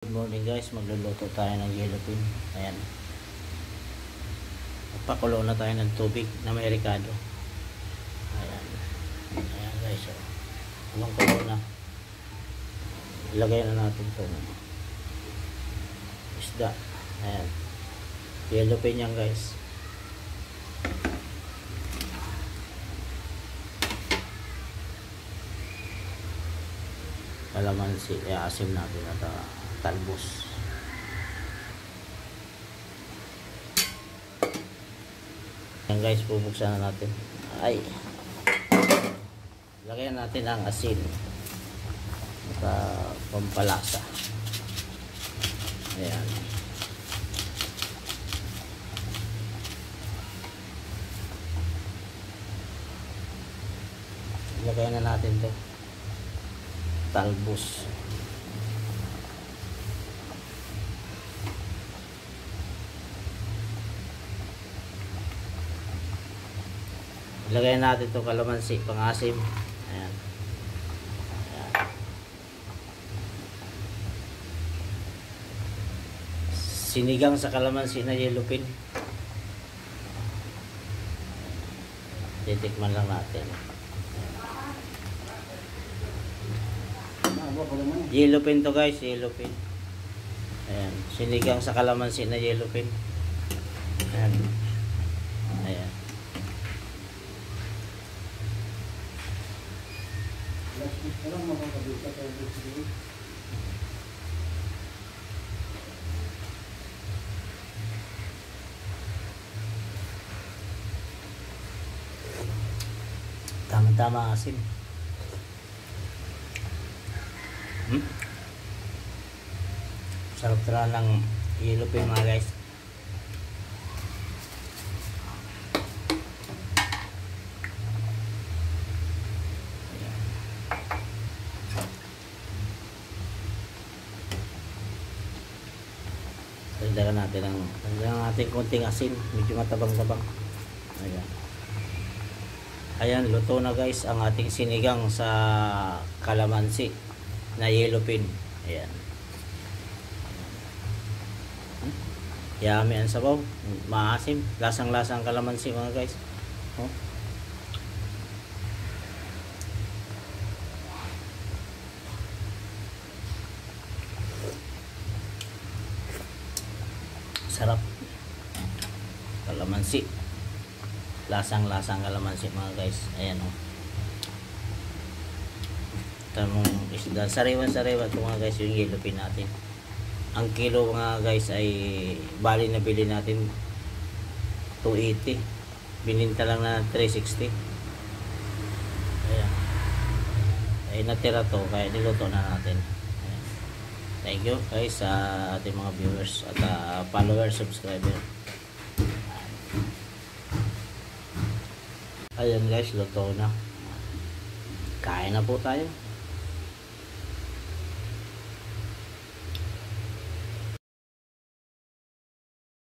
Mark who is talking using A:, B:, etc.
A: Good morning guys, magluluto tayo ng yellow pin. Ayan. Pakulo na tayo ng tubig na may ricado. Ayan. Ayan guys. So, habang kulo na, ilagay na natin itong isda. Ayan. Yellow pin yan guys. Kalamansi, asim natin at talbos. Yan guys, bubuksan na natin. Ay, lagyan natin ang asin at pampalasa. Ayan. Lagyan na natin to talbos. Ilagay natin itong kalamansi, pangasim. Ayan. Ayan. Sinigang sa kalamansi na yellow pin. Titikman lang natin. Yellow pin to guys, yellow pin. Ayan, sinigang sa kalamansi na yellow pin. Ayan. Ayan. Tama-tama asin. Sarap talaga ng yellow pin mga guys. Dagdagan natin konting asin, medyo matabang-tabang. Ayan. Ayan, luto na guys ang ating sinigang sa kalamansi na yellow pin. Ayan. Yummy ang sabaw, maasim, lasang-lasang kalamansi mga guys. Oh. Sarap. Kalamansi. Lasang-lasang kalamansi mga guys. Ayan oh. Tamong isda, sariwan-sariwan ito mga guys, yung yellow pin natin. Ang kilo mga guys ay bali na bili natin 280. Bininta lang na 360. Ayan. Ay natira to kaya niluto na natin. Ayan. Thank you guys sa ating mga viewers at followers, subscriber. Ayan guys, luto na. Kain na po tayo.